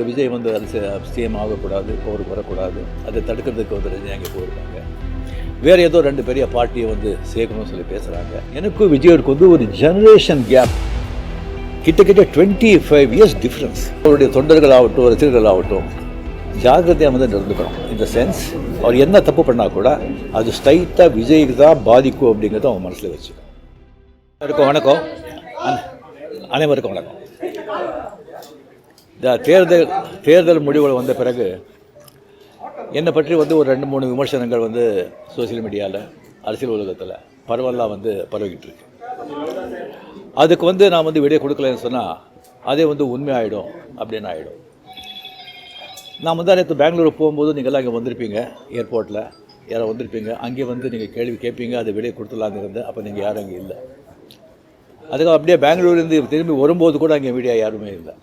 விஜய் வந்து சிஎம் ஆகக்கூடாது, போருக்கு வரக்கூடாது, அதை தடுக்கிறதுக்கு வந்து ரஜினி அங்கே போயிருக்காங்க. வேறு ஏதோ ரெண்டு பெரிய பார்ட்டியை வந்து சேர்க்கணும்னு சொல்லி பேசுகிறாங்க. எனக்கும் விஜய்க்கு வந்து ஒரு ஜெனரேஷன் கேப், கிட்டத்தட்ட 25 இயர்ஸ் டிஃப்ரென்ஸ். அவருடைய தொண்டர்கள் ஆகட்டும், ரசிகர்கள் ஆகட்டும், ஜாகிரதையாக வந்து நடந்துக்கணும். இந்த சென்ஸ் அவர் என்ன தப்பு பண்ணால் கூட அது ஸ்ட்ரைட்டாக விஜய்க்கு தான் பாதிக்கும் அப்படிங்கிறத அவங்க மனசில் வச்சுக்கணும். வணக்கம், அனைவருக்கும் வணக்கம். இந்த தேர்தல் முடிவுகள் வந்த பிறகு என்னை பற்றி வந்து ஒரு 2-3 விமர்சனங்கள் வந்து சோசியல் மீடியாவில், அரசியல் உலகத்தில் பரவலாக வந்து பரவிக்கிட்டு இருக்கு. அதுக்கு வந்து நான் வந்து விடை கொடுக்கலன்னு சொன்னால் அதே வந்து உண்மை ஆகிடும் அப்படின்னு ஆகிடும். நான் வந்து நேற்று பெங்களூர் போகும்போது நீங்கள்லாம் இங்கே வந்திருப்பீங்க, ஏர்போர்ட்டில் யாரோ வந்திருப்பீங்க. அங்கே வந்து நீங்கள் கேள்வி கேட்பீங்க, அதை விடை கொடுத்துலான்னு இருந்தேன். அப்போ நீங்கள் யாரும் அங்கே இல்லை. அதுக்கு அப்படியே பெங்களூர்லேருந்து திரும்பி வரும்போது கூட அங்கே மீடியா யாருமே இல்லை.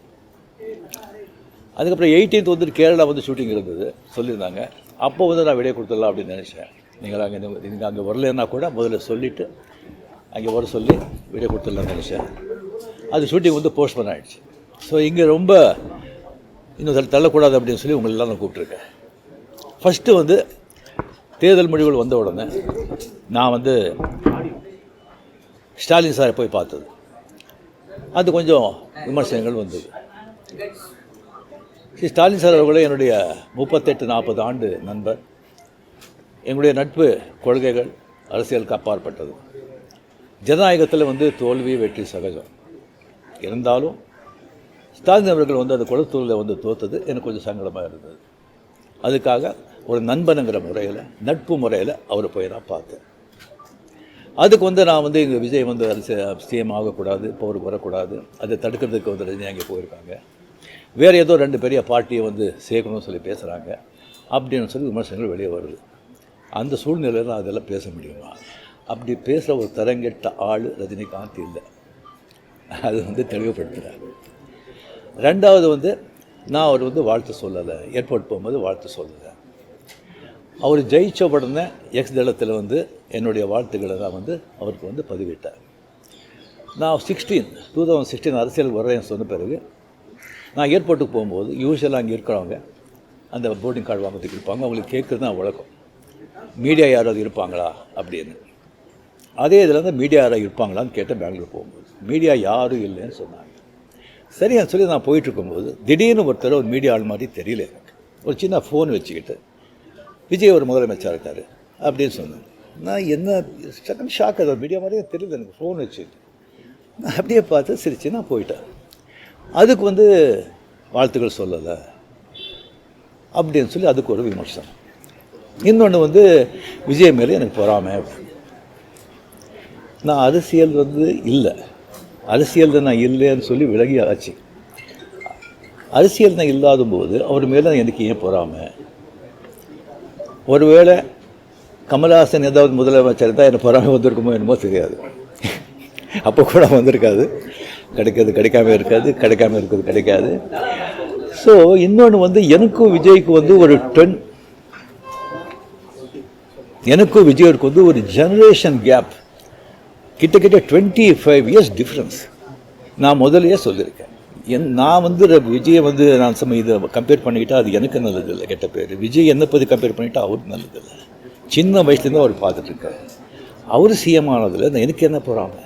அதுக்கப்புறம் 18th வந்துட்டு கேரளா வந்து ஷூட்டிங் இருந்தது சொல்லியிருந்தாங்க. அப்போ வந்து நான் விடை கொடுத்துடலாம் அப்படின்னு நினச்சேன். நீங்கள் அங்கே வரலன்னா கூட முதல்ல சொல்லிவிட்டு அங்கே வர சொல்லி விடை கொடுத்துடலாம்னு நினச்சேன். அது ஷூட்டிங் வந்து போஸ்ட்போன் ஆகிடுச்சு. ஸோ இங்கே ரொம்ப இன்னும் தள்ளக்கூடாது அப்படின்னு சொல்லி உங்களெல்லாம் நான் கூப்பிட்ருக்கேன். ஃபஸ்ட்டு வந்து தேர்தல் முடிவுகள் வந்த உடனே நான் வந்து ஸ்டாலின் சாரை போய் பார்த்தது. அது கொஞ்சம் விமர்சனங்கள் வந்தது. ஸ்டாலின் சார் அவர்களே என்னுடைய 38-40 ஆண்டு நண்பர். எங்களுடைய நட்பு கொள்கைகள் அரசியலுக்கு அப்பாற்பட்டது. ஜனநாயகத்தில் வந்து தோல்வி வெற்றி சகஜம். இருந்தாலும் ஸ்டாலின் அவர்கள் வந்து அந்த குளத்தூரில் வந்து தோற்றது எனக்கு கொஞ்சம் சங்கடமாக இருந்தது. அதுக்காக ஒரு நண்பனுங்கிற முறையில், நட்பு முறையில் அவரை போய் நான் பார்த்தேன். அதுக்கு வந்து நான் வந்து இங்கே விஜய் வந்து சிஎம் ஆகக்கூடாது, போருக்கு வரக்கூடாது, அதை தடுக்கிறதுக்கு வந்து ரஜினி அங்கே போயிருக்காங்க. வேறு ஏதோ ரெண்டு பெரிய பார்ட்டியை வந்து சேர்க்கணும்னு சொல்லி பேசுகிறாங்க அப்படின்னு சொல்லி விமர்சனங்கள் வெளியே வருது. அந்த சூழ்நிலையில் அதெல்லாம் பேச முடியுமா? அப்படி பேசுகிற ஒரு தரங்கெட்ட ஆள் ரஜினிகாந்த் இல்லை. அது வந்து தெளிவுபடுத்துகிறார். ரெண்டாவது வந்து நான் அவர் வந்து வாழ்த்து சொல்லலை, ஏர்போர்ட் போகும்போது வாழ்த்து சொல்லலை. அவர் ஜெயிச்ச உடனே எக்ஸ் தளத்தில் வந்து என்னுடைய வாழ்த்துக்களை தான் வந்து அவருக்கு வந்து பதிவிட்டார். நான் 2016 அரசியல் வர்றேன்னு சொன்ன பிறகு நான் ஏர்போர்ட்டுக்கு போகும்போது யூஸ்வலாக அங்கே இருக்கிறவங்க அந்த போர்டிங் கார்டு வாங்கிறதுக்கு இருப்பாங்க. அவங்களுக்கு கேட்குறது தான் வழக்கம், மீடியா யாராவது இருப்பாங்களா அப்படின்னு. அதே இதில் வந்து மீடியா யாராவது இருப்பாங்களான்னு கேட்டேன். பெங்களூர் போகும்போது மீடியா யாரும் இல்லைன்னு சொன்னாங்க. சரியான்னு சொல்லி நான் போயிட்டுருக்கும்போது திடீர்னு ஒருத்தர் ஒரு மீடியா ஆள் மாதிரி தெரியல எனக்கு. ஒரு சின்ன ஃபோன் வச்சுக்கிட்டு விஜய் ஒரு முதலமைச்சர் இருக்கார் அப்படின்னு சொன்னாங்க. நான் என்ன செகண்ட் ஷாக், அது மீடியா மாதிரியே தெரியல எனக்கு. ஃபோன் வச்சுக்கிட்டு நான் அப்படியே பார்த்து சிரிச்சு நான் போயிட்டேன். அதுக்கு வந்து வாழ்த்துக்கள் சொல்லலை அப்படின்னு சொல்லி அதுக்கு ஒரு விமர்சனம். இன்னொன்று வந்து விஜய் மேலே எனக்கு பொறாமை. நான் அரசியல் வந்து இல்லை, அரசியல் நான் இல்லைன்னு சொல்லி விலகி ஆச்சு. அரசியல் நான் இல்லாத போது அவர் மேலே எனக்கு ஏன் பொறாமை? ஒருவேளை கமல்ஹாசன் ஏதாவது முதலமைச்சர் தான் எனக்கு பொறாமை வந்திருக்குமோ என்னமோ தெரியாது. அப்போ கூட வந்திருக்காது. கிடைக்காது கிடைக்காம இருக்காது, கிடைக்காம இருக்கிறது கிடைக்காது. ஸோ இன்னொன்று வந்து எனக்கும் விஜய்க்கு வந்து எனக்கும் விஜய்க்கு வந்து ஒரு ஜெனரேஷன் கேப், கிட்டத்தட்ட 25 இயர்ஸ் டிஃப்ரென்ஸ். நான் முதலையே சொல்லியிருக்கேன். நான் வந்து விஜயை வந்து நான் இதை கம்பேர் பண்ணிக்கிட்டால் அது எனக்கு நல்லதில்லை, கெட்ட பேர். விஜய் என்னை பற்றி கம்பேர் பண்ணிக்கிட்டால் அவருக்கு நல்லதில்லை. சின்ன வயசுலேருந்து அவர் பார்த்துட்ருக்காரு. அவர் சிஎம் ஆனதில் எனக்கு என்ன போகிறாங்க?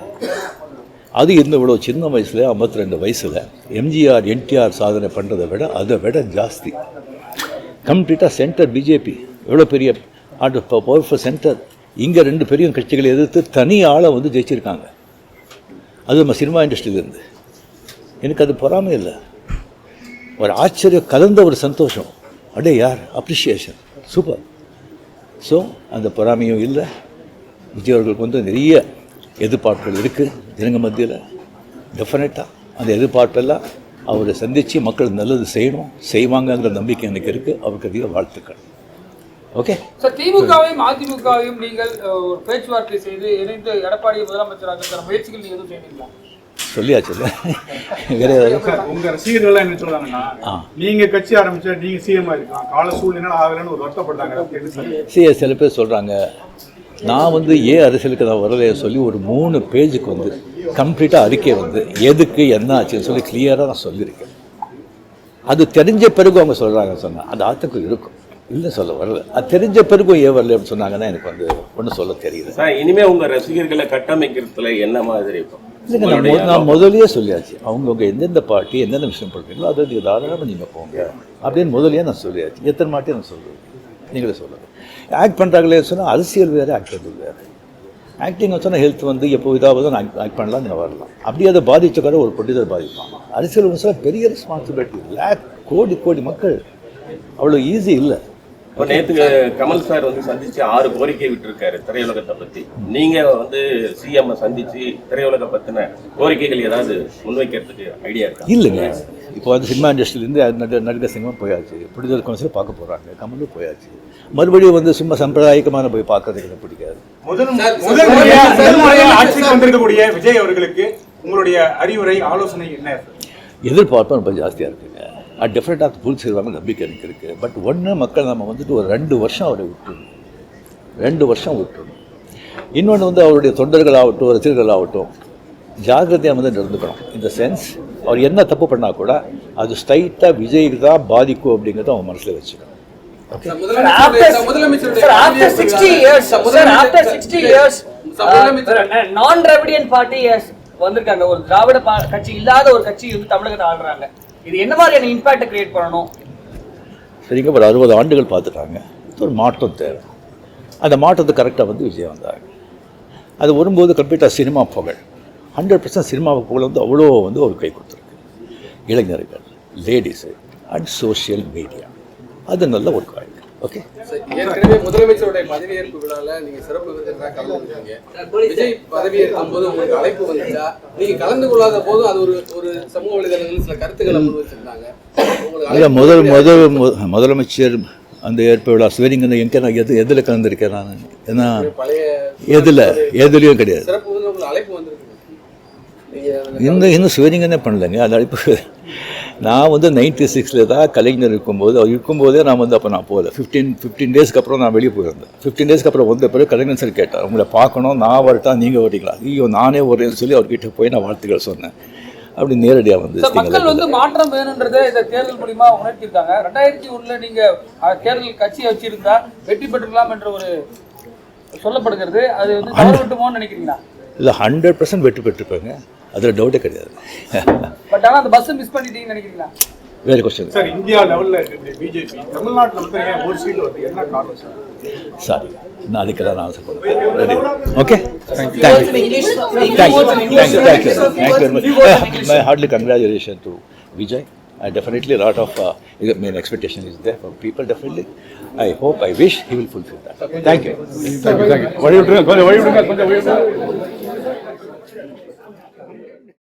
அது இவ்வளோ சின்ன வயசில் 52 வயசில் எம்ஜிஆர் என்டிஆர் சாதனை பண்ணுறதை விட அதை விட ஜாஸ்தி. கம்ப்ளீட்டாக சென்டர் பிஜேபி எவ்வளோ பெரிய பவர்ஃபுல் சென்டர். இங்கே 2 பெரிய கட்சிகளை எதிர்த்து தனி ஆளை வந்து ஜெயிச்சிருக்காங்க. அது நம்ம சினிமா இண்டஸ்ட்ரியிலேருந்து. எனக்கு அது பொறாமை இல்லை, ஒரு ஆச்சரியம் கலந்த ஒரு சந்தோஷம். அடே யார் அப்ரிஷியேஷன், சூப்பர். ஸோ அந்த பொறாமையும் இல்லை. விஜய் அவர்களுக்கு வந்து நிறைய எதிர்பார்ப்புகள் இருக்குது ஜனங்க மத்தியில். டெஃபினட்டாக அந்த எதிர்பார்ப்பெல்லாம் அவரை சந்தித்து மக்கள் நல்லது செய்வாங்கங்கிற நம்பிக்கை எனக்கு இருக்குது. அவருக்கு அதிக வாழ்த்துக்கள். ஓகே சார், திமுகவையும் அதிமுகவையும் நீங்கள் பேச்சுவார்த்தை செய்து இணைந்து எடப்பாடியை முதலமைச்சராக முயற்சிகள் நீங்கள் எதுவும் செய்வீங்களா? சொல்லியாச்சு. வேற உங்க ரசிகர்கள் என்ன சொல்றாங்கன்னா, நீங்க கட்சி ஆரம்பிச்சா நீங்க சிஎம் ஆயிருக்கலாம், கால சூழ்நிலை ஆகலன்னு ஒரு வருத்தப்படுறாங்க. சில பேர் சொல்றாங்க. நான் வந்து ஏன் அரசியலுக்கு நான் வரலையே சொல்லி ஒரு 3 பேஜுக்கு வந்து கம்ப்ளீட்டாக அறிக்கை வந்து எதுக்கு என்ன ஆச்சுன்னு சொல்லி கிளியராக நான் சொல்லியிருக்கேன். அது தெரிஞ்ச பிறகு அவங்க சொல்கிறாங்க சொன்னால் அந்த ஆத்துக்கு இருக்கும், இல்லை சொல்ல வரல. அது தெரிஞ்ச பிறகும் ஏன் வரல அப்படின்னு சொன்னாங்கன்னா எனக்கு வந்து ஒன்றும் சொல்ல தெரியுது. சார், இனிமே உங்க ரசிகர்களை கட்டமைக்கிறதுல என்ன மாதிரி இருக்கும்? இல்லைங்க, நான் முதலியே சொல்லியாச்சு, அவங்கவுங்க எந்தெந்த பார்ட்டி எந்தெந்த விஷயம் பண்ணுறீங்களோ அதை நீங்கள் தாராளமாக நீங்கள் போங்க அப்படின்னு முதலியே நான் சொல்லியாச்சு. எத்தனை மாட்டி நான் சொல்லுவேன், நீங்களே சொல்லுங்கள். ஆக்ட் பண்ணுறாங்களே சொன்னால் அரசியல் வேறு, ஆக்டர் வேறு. ஆக்டிங் சொன்னால் ஹெல்த் வந்து எப்போ இதாவது நான் ஆக்ட் பண்ணலாம், நீங்கள் வரலாம். அப்படி அதை பாதித்த கூட ஒரு ப்ரொடியூசர் பாதிப்பாங்க. அரசியல் சொன்னால் பெரிய ரெஸ்பான்சிபிலிட்டி, கோடி கோடி மக்கள், அவ்வளோ ஈஸி இல்லை. இப்போ நேற்று கமல் சார் வந்து சந்திச்சு 6 கோரிக்கை விட்டுருக்காரு திரையுலகத்தை பற்றி. நீங்க வந்து சிஎம் சந்திச்சு திரையுலக பற்றின கோரிக்கைகள் ஏதாவது முன்வைக்கிறதுக்கு ஐடியா இருக்கா? இல்லைங்க, இப்போ வந்து சினிமா இண்டஸ்ட்ரியிலேருந்து நடிகர் சிங்கம் போயாச்சு, ப்ரொடியூசர் கவுன்சில் பார்க்க போகிறாங்க, கமலும் போயாச்சு. மறுபடியும் வந்து சும்மா சம்பிரதாயிகமான போய் பார்க்கறதுக்கு எனக்கு பிடிக்காது. முதல் ஆட்சிக்கு வந்திருக்கக்கூடிய விஜய் அவர்களுக்கு உங்களுடைய அறிவுரை ஆலோசனை என்ன? எதிர்பார்ப்பு ரொம்ப ஜாஸ்தியாக இருக்குங்க. டெஃபினட்டாக புல் செய்வாங்க நம்பிக்கை எனக்கு இருக்குது. பட் ஒன்று, மக்கள் நம்ம வந்துட்டு ஒரு 2 வருஷம் அவரை விட்டுருணும், 2 வருஷம் விட்டுருணும். இன்னொன்று வந்து அவருடைய தொண்டர்களாகட்டும் ரசிகர்களாகட்டும் ஜாகிரதையாக வந்து நடந்துக்கணும். இந்த சென்ஸ் அவர் என்ன தப்பு பண்ணால் கூட அது ஸ்ட்ரைட்டாக விஜய்க்கு தான் பாதிக்கும் அப்படிங்கிறத அவன் மனசில் வச்சுக்கணும். நான் திராவிடியன் பார்ட்டி வந்திருக்காங்க, ஒரு திராவிட கட்சி இல்லாத ஒரு கட்சி வந்து தமிழகத்தை ஆளுறாங்க. இது என்ன மாதிரியான இம்பாக்ட் கிரியேட் பண்ணணும்? சரிங்க, ஒரு 60 ஆண்டுகள் பார்த்துட்டாங்க, ஒரு மாற்றம் தேவை. அந்த மாற்றத்தை கரெக்டாக வந்து விஜய் வந்தாங்க. அது வரும்போது கம்ப்ளீட்டாக சினிமா புகழ், 100% சினிமா புகழ் வந்து அவ்வளோ வந்து ஒரு கை கொடுத்துருக்கு. இளைஞர்கள், லேடிஸு அண்ட் சோஷியல் மீடியா, அது நல்ல ஒரு காய். ஓகே, ஏற்கனவே முதலமைச்சருடைய பதவியேற்பு விழாவில் நீங்கள் சிறப்பு விருந்தினராக கலந்துருக்கீங்க. விஜய் பதவியேற்கும் போது உங்களுக்கு அழைப்பு வந்துச்சா? நீங்கள் கலந்து கொள்ளாத போது அது ஒரு சமூக வலைதளங்களில் சில கருத்துக்களை முன் வச்சிருந்தாங்க. முதலமைச்சர் அந்த ஏற்பு விழா ஸ்வேரிங் எங்கே நான் எதில் கலந்துருக்கேன் நான்? ஏன்னா எதுலேயும் கிடையாது. சிறப்பு விருந்து உங்களுக்கு அழைப்பு வந்திருக்கு. இன்னும் ஸ்வேரிங்கன்னே பண்ணலைங்க. அது அழைப்பு நான் வந்து 96 தான் கலைஞர் இருக்கும்போது, அவர் இருக்கும்போதே நான் வந்து அப்போ நான் போகல. 15 டேஸ்க்கு அப்புறம் நான் வெளியே போயிருந்தேன். 15 டேஸ்க்கு அப்புறம் வந்த பிறகு கலைஞர் சார் கேட்டார், உங்களை பார்க்கணும், நான் வரட்டா நீங்கள் வரீங்களா? ஐயோ நானே வரேன்னு சொல்லி அவர்கிட்ட போய் நான் வாழ்த்துக்கள் சொன்னேன். அப்படி நேரடியாக வந்து மக்கள் வந்து மாற்றம் வேணுன்றதை இந்த தேர்தல் மூலியமா உணர்த்திருக்காங்க. 2001 நீங்க தேர்தல் கட்சியை வச்சிருந்தா வெற்றி பெற்றுக்கலாம் என்ற ஒரு சொல்லப்படுகிறது. அது வந்து தவறு விட்டுமோன்னு நினைக்கிறீங்களா? இல்லை, 100% வெற்றி பெற்றுப்பேங்க, அதில் டவுட்டே கிடையாது. பட் ஆனால் அந்த பஸ்ஸை மிஸ் பண்ணிட்டீங்கன்னு நினைக்கிறீங்களா? வேறு கொஸ்டின் சார். இந்தியா லெவலில் பிஜேபி தமிழ்நாட்டில் வந்து ஒரு சீட் வருது, என்ன காரணம் சார்? சாரி, நான் அதுக்கெல்லாம் நான் ஆன்சர் பண்ணுறேன். Okay, thank you very much. My heartily congratulations to Vijay. Definitely a lot of expectation is there from people. Definitely, I hope, I wish he will fulfill that. Thank you. Thank you. What are you doing?